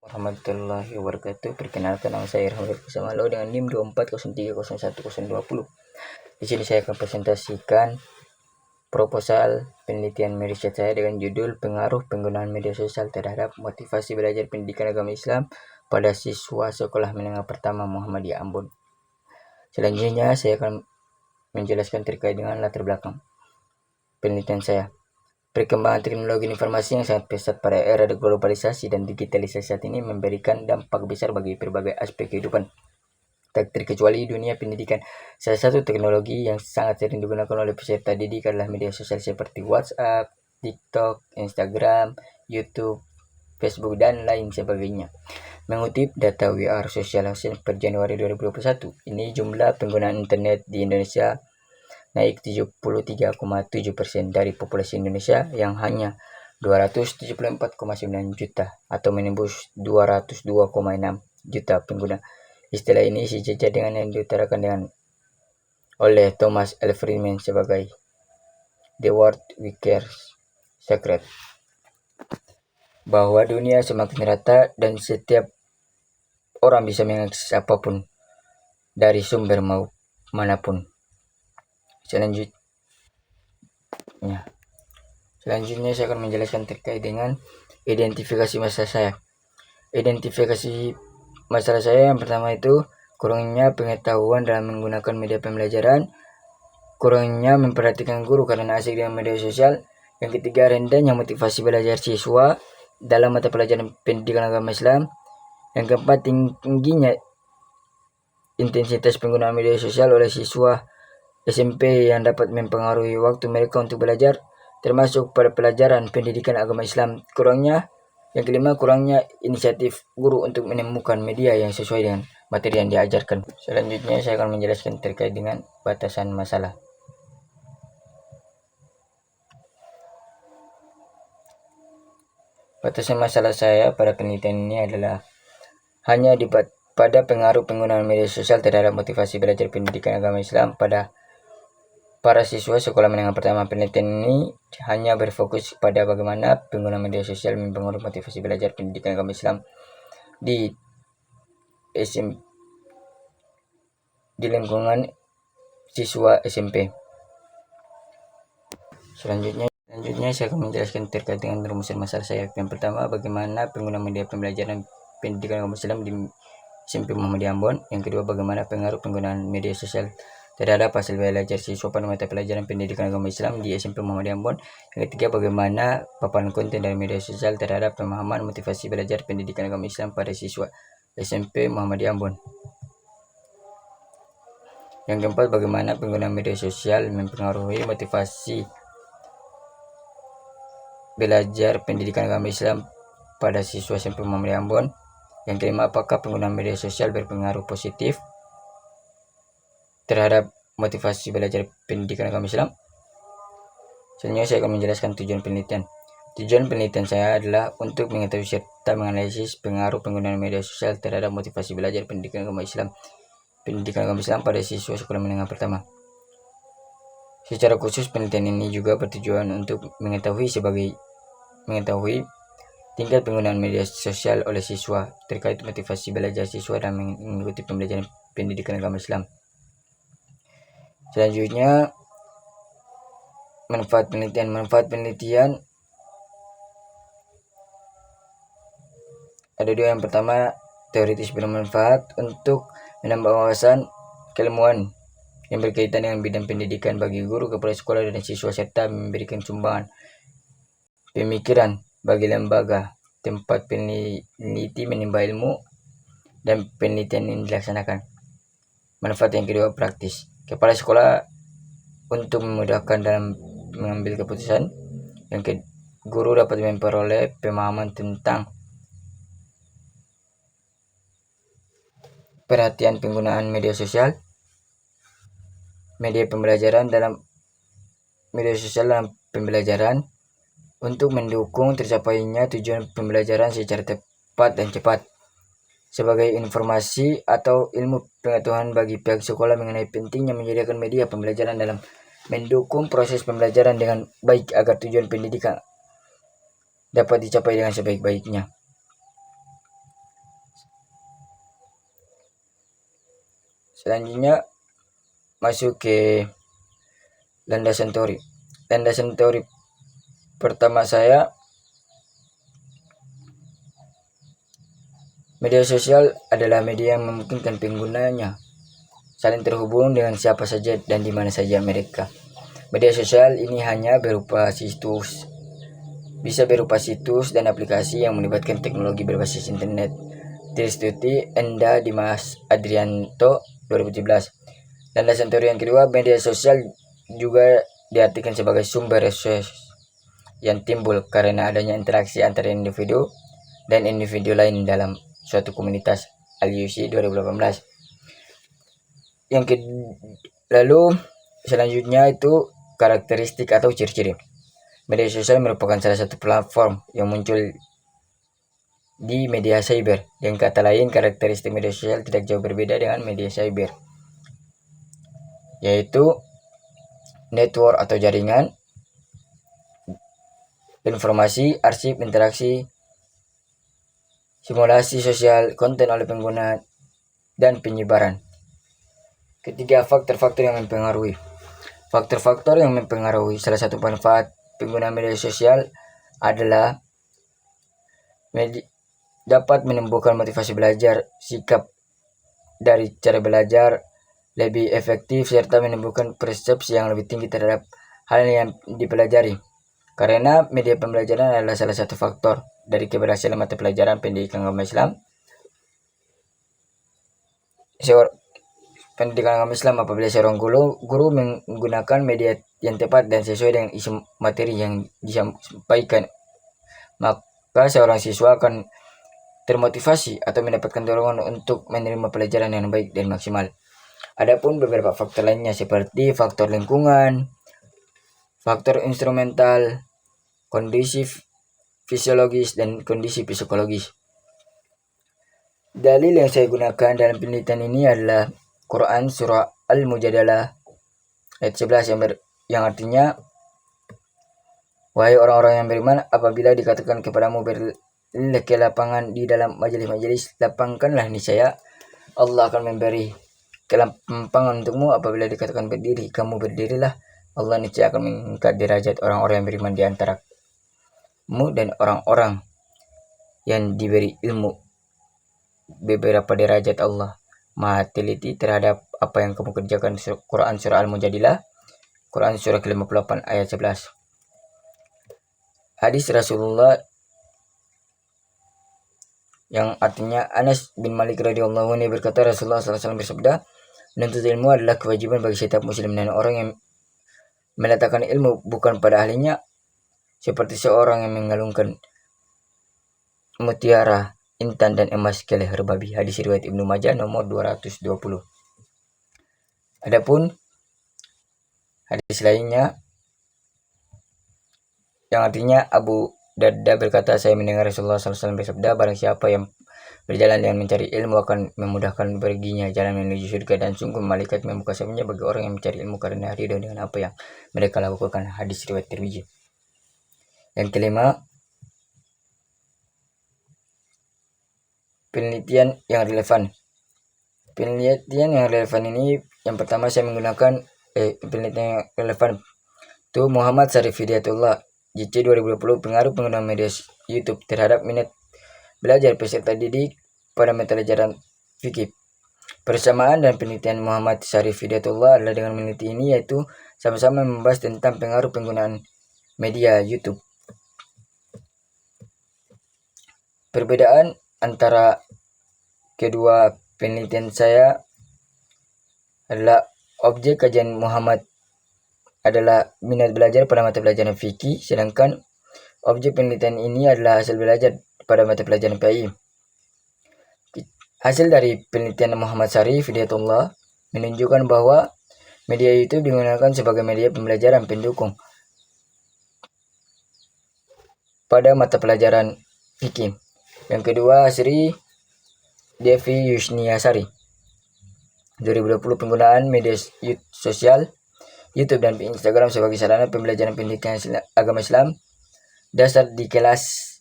Warahmatullahi wabarakatuh. Perkenalkan, nama saya Irham Bersama dengan NIM 2403011020. Di sini saya akan presentasikan proposal penelitian riset saya dengan judul pengaruh penggunaan media sosial terhadap motivasi belajar pendidikan agama Islam pada siswa sekolah menengah pertama Muhammadiyah Ambon. Selanjutnya saya akan menjelaskan terkait dengan latar belakang penelitian saya. Perkembangan teknologi informasi yang sangat pesat pada era globalisasi dan digitalisasi saat ini memberikan dampak besar bagi berbagai aspek kehidupan, tak terkecuali dunia pendidikan. Salah satu teknologi yang sangat sering digunakan oleh peserta didik adalah media sosial seperti WhatsApp, TikTok, Instagram, YouTube, Facebook, dan lain sebagainya. Mengutip data We Are Social Housing per Januari 2021, ini jumlah penggunaan internet di Indonesia naik 73,7% dari populasi Indonesia yang hanya 274,9 juta atau menembus 202,6 juta pengguna. Istilah ini sejajar dengan yang diutarakan oleh Thomas L. Friedman sebagai The World We Care Secret, bahwa dunia semakin rata dan setiap orang bisa mengakses apapun dari sumber manapun. Selanjutnya saya akan menjelaskan terkait dengan identifikasi masalah saya. Identifikasi masalah saya yang pertama itu kurangnya pengetahuan dalam menggunakan media pembelajaran, kurangnya memperhatikan guru karena asik dengan media sosial. Yang ketiga, rendahnya motivasi belajar siswa dalam mata pelajaran pendidikan agama Islam. Yang keempat, tingginya intensitas penggunaan media sosial oleh siswa SMP yang dapat mempengaruhi waktu mereka untuk belajar, termasuk pada pelajaran pendidikan agama Islam. Yang kelima, kurangnya inisiatif guru untuk menemukan media yang sesuai dengan materi yang diajarkan. Selanjutnya saya akan menjelaskan terkait dengan batasan masalah. Batasan masalah saya pada penelitian ini adalah hanya pada pengaruh penggunaan media sosial terhadap motivasi belajar pendidikan agama Islam pada para siswa sekolah menengah pertama. Penelitian ini hanya berfokus pada bagaimana penggunaan media sosial mempengaruhi motivasi belajar pendidikan agama Islam di lingkungan siswa SMP. Selanjutnya saya akan menjelaskan terkait dengan rumusan masalah saya. Yang pertama, bagaimana penggunaan media pembelajaran pendidikan agama Islam di SMP Muhammadiyah Ambon. Yang kedua, bagaimana pengaruh penggunaan media sosial terhadap hasil belajar siswa pada mata pelajaran pendidikan agama Islam di SMP Muhammadiyah Ambon. Yang ketiga, bagaimana paparan konten dari media sosial terhadap pemahaman motivasi belajar pendidikan agama Islam pada siswa SMP Muhammadiyah Ambon. Yang keempat, bagaimana penggunaan media sosial mempengaruhi motivasi belajar pendidikan agama Islam pada siswa SMP Muhammadiyah Ambon. Yang kelima, apakah penggunaan media sosial berpengaruh positif terhadap motivasi belajar pendidikan agama Islam. Selanjutnya saya akan menjelaskan tujuan penelitian. Tujuan penelitian saya adalah untuk mengetahui serta menganalisis pengaruh penggunaan media sosial terhadap motivasi belajar pendidikan agama Islam pada siswa sekolah menengah pertama. Secara khusus, penelitian ini juga bertujuan untuk mengetahui tingkat penggunaan media sosial oleh siswa terkait motivasi belajar siswa dan mengikuti pembelajaran pendidikan agama Islam. Selanjutnya, manfaat penelitian ada dua. Yang pertama, teoritis bermanfaat untuk menambah wawasan keilmuan yang berkaitan dengan bidang pendidikan bagi guru, kepala sekolah, dan siswa, serta memberikan sumbangan pemikiran bagi lembaga tempat peneliti menimba ilmu dan penelitian yang dilaksanakan. Manfaat yang kedua, praktis. Kepala sekolah untuk memudahkan dalam mengambil keputusan. Yang guru dapat memperoleh pemahaman tentang perhatian penggunaan media sosial, media sosial dalam pembelajaran untuk mendukung tercapainya tujuan pembelajaran secara tepat dan cepat. Sebagai informasi atau ilmu pengetahuan bagi pihak sekolah mengenai pentingnya menyediakan media pembelajaran dalam mendukung proses pembelajaran dengan baik agar tujuan pendidikan dapat dicapai dengan sebaik-baiknya. Selanjutnya masuk ke landasan teori. Landasan teori pertama saya, media sosial adalah media yang memungkinkan penggunanya saling terhubung dengan siapa saja dan di mana saja mereka. Media sosial ini bisa berupa situs dan aplikasi yang melibatkan teknologi berbasis internet. Tristuti Enda Dimas Adrianto 2017. Landasan teori yang kedua, media sosial juga diartikan sebagai sumber resource yang timbul karena adanya interaksi antara individu dan individu lain dalam suatu komunitas. Aliusi 2018. Lalu selanjutnya itu karakteristik atau ciri-ciri. Media sosial merupakan salah satu platform yang muncul di media cyber. Dengan kata lain, karakteristik media sosial tidak jauh berbeda dengan media cyber, yaitu network atau jaringan, informasi, arsip, interaksi, simulasi sosial, konten oleh pengguna, dan penyebaran. Ketiga, faktor-faktor yang mempengaruhi. Faktor-faktor yang mempengaruhi salah satu manfaat pengguna media sosial adalah dapat menumbuhkan motivasi belajar, sikap dari cara belajar lebih efektif, serta menumbuhkan persepsi yang lebih tinggi terhadap hal yang dipelajari. Karena media pembelajaran adalah salah satu faktor dari keberhasilan mata pelajaran pendidikan agama Islam. Pendidikan agama Islam, apabila seorang guru menggunakan media yang tepat dan sesuai dengan isi materi yang disampaikan, maka seorang siswa akan termotivasi atau mendapatkan dorongan untuk menerima pelajaran yang baik dan maksimal. Adapun beberapa faktor lainnya seperti faktor lingkungan, faktor instrumental, kondisi fisiologis, dan kondisi psikologis. Dalil yang saya gunakan dalam penelitian ini adalah Quran surah Al-Mujadalah ayat 11 yang artinya, wahai orang-orang yang beriman, apabila dikatakan kepadamu berlindung ke lapangan di dalam majelis-majelis, lapangkanlah, niscaya Allah akan memberi kelampangan untukmu. Apabila dikatakan berdiri, kamu berdirilah, Allah niscaya akan mengangkat derajat orang-orang yang beriman di antaramu dan orang-orang yang diberi ilmu. Beberapa derajat Allah Maha teliti terhadap apa yang kamu kerjakan. Quran surah Al-Mujadilah, Quran surah ke-58 ayat 11. Hadis Rasulullah yang artinya, Anas bin Malik radhiyallahu anhu berkata, Rasulullah SAW bersabda, menuntut ilmu adalah kewajiban bagi setiap muslim, dan orang yang meletakkan ilmu bukan pada ahlinya seperti seorang yang mengalungkan mutiara, intan, dan emas ke leher babi. Hadis riwayat Ibnu Majah nomor 220. Adapun hadis lainnya yang artinya, Abu Darda berkata, saya mendengar Rasulullah SAW bersabda, barang siapa yang berjalan dengan mencari ilmu akan memudahkan baginya jalan menuju surga, dan sungguh malaikat membuka sayapnya bagi orang yang mencari ilmu karena ridho dengan apa yang mereka lakukan. Hadis riwayat Tirmidzi. Yang kelima, penelitian yang relevan. Penelitian yang relevan ini, yang pertama saya menggunakan penelitian yang relevan itu Muhammad Syarif Hidayatullah, JC 2020, pengaruh penggunaan media YouTube terhadap minat belajar peserta didik pada mata pelajaran fikih. Persamaan dan penelitian Muhammad Syarif Hidayatullah adalah dengan meneliti ini, yaitu sama-sama membahas tentang pengaruh penggunaan media YouTube. Perbedaan antara kedua penelitian saya adalah objek kajian Muhammad adalah minat belajar pada mata pelajaran fikih, sedangkan objek penelitian ini adalah hasil belajar pada mata pelajaran PAI. Hasil dari penelitian Muhammad Syarif Hidayatullah menunjukkan bahwa media YouTube digunakan sebagai media pembelajaran pendukung pada mata pelajaran fikih. Yang kedua, Sri Devi Yusniasari 2020, penggunaan media sosial YouTube dan Instagram sebagai sarana pembelajaran pendidikan agama Islam dasar di kelas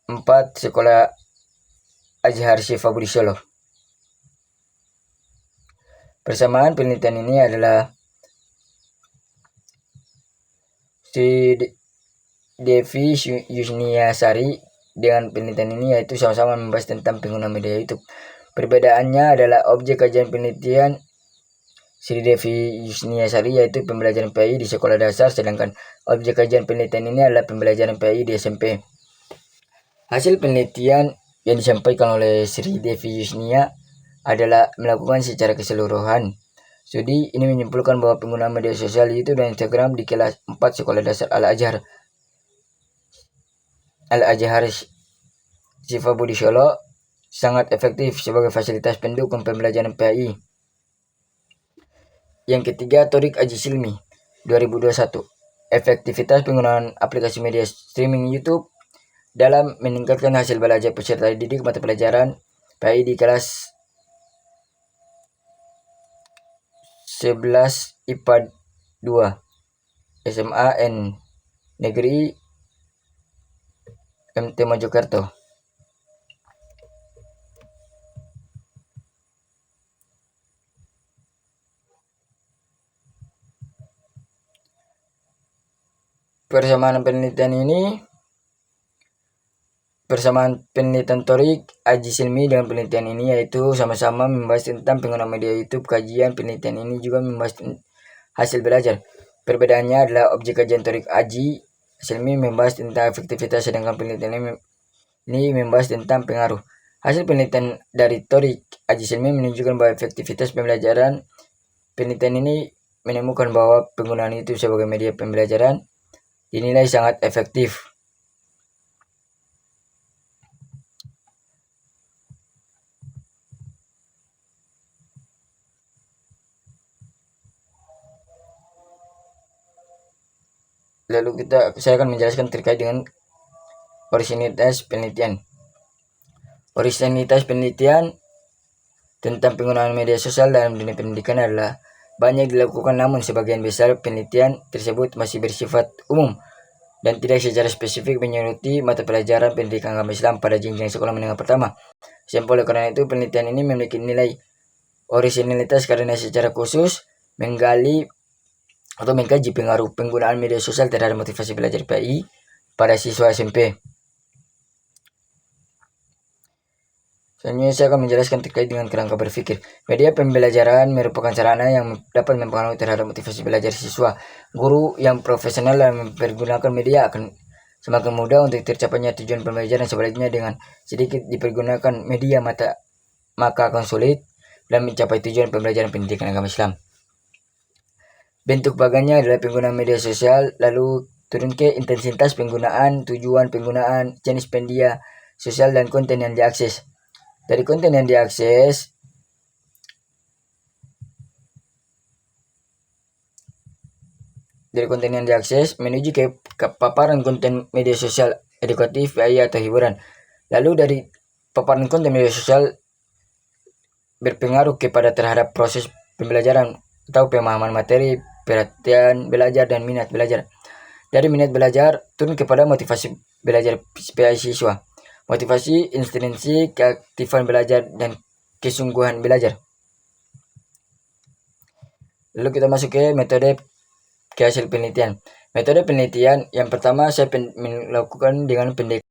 4 sekolah Azhar Syifa Budi Solo. Persamaan penelitian ini adalah si Devi Yusniasari dengan penelitian ini yaitu sama-sama membahas tentang pengguna media YouTube. Perbedaannya adalah objek kajian penelitian Sri Devi Yusniasari yaitu pembelajaran PAI di sekolah dasar, sedangkan objek kajian penelitian ini adalah pembelajaran PAI di SMP. Hasil penelitian yang disampaikan oleh Sri Devi Yusnia adalah melakukan secara keseluruhan. Studi ini menyimpulkan bahwa penggunaan media sosial YouTube dan Instagram di kelas 4 sekolah dasar Al-Azhar Syifa Budi Solo sangat efektif sebagai fasilitas pendukung pembelajaran PAI. Yang ketiga, Thorik Aji Silmi 2021. Efektivitas penggunaan aplikasi media streaming YouTube dalam meningkatkan hasil belajar peserta didik mata pelajaran PAI di kelas 11 IPA 2 SMA N Negeri MT Mojokerto. Persamaan penelitian Thorik Aji Silmi dengan penelitian ini yaitu sama-sama membahas tentang penggunaan media YouTube. Kajian penelitian ini juga membahas hasil belajar. Perbedaannya adalah objek kajian Thorik Aji Silmi membahas tentang efektivitas, sedangkan penelitian ini membahas tentang pengaruh. Hasil penelitian dari Thorik Aji Silmi menunjukkan bahwa efektivitas pembelajaran. Penelitian ini menemukan bahwa penggunaan YouTube sebagai media pembelajaran dinilai sangat efektif. Lalu saya akan menjelaskan terkait dengan orisinilitas penelitian. Orisinilitas penelitian tentang penggunaan media sosial dalam dunia pendidikan adalah banyak dilakukan, namun sebagian besar penelitian tersebut masih bersifat umum dan tidak secara spesifik menyoroti mata pelajaran pendidikan agama Islam pada jenjang sekolah menengah pertama. Oleh karena itu, penelitian ini memiliki nilai orisinilitas karena secara khusus menggali atau mengkaji pengaruh penggunaan media sosial terhadap motivasi belajar PAI pada siswa SMP. Selanjutnya saya akan menjelaskan terkait dengan kerangka berpikir. Media pembelajaran merupakan sarana yang dapat mempengaruhi terhadap motivasi belajar siswa. Guru yang profesional dalam mempergunakan media akan semakin mudah untuk tercapainya tujuan pembelajaran. Sebaliknya, dengan sedikit dipergunakan media maka akan sulit dalam mencapai tujuan pembelajaran pendidikan agama Islam. Bentuk bagannya adalah penggunaan media sosial, lalu turun ke intensitas penggunaan, tujuan penggunaan, jenis media sosial, dan konten yang diakses. Dari konten yang diakses, menuju ke paparan konten media sosial edukatif, PAI atau hiburan. Lalu dari paparan konten media sosial berpengaruh kepada terhadap proses pembelajaran atau pemahaman materi, perhatian belajar, dan minat belajar. Dari minat belajar turun kepada motivasi belajar PAI siswa. Motivasi, intrinsik, keaktifan belajar, dan kesungguhan belajar. Lalu kita masuk ke metode ke hasil penelitian. Metode penelitian yang pertama saya melakukan dengan pendekatan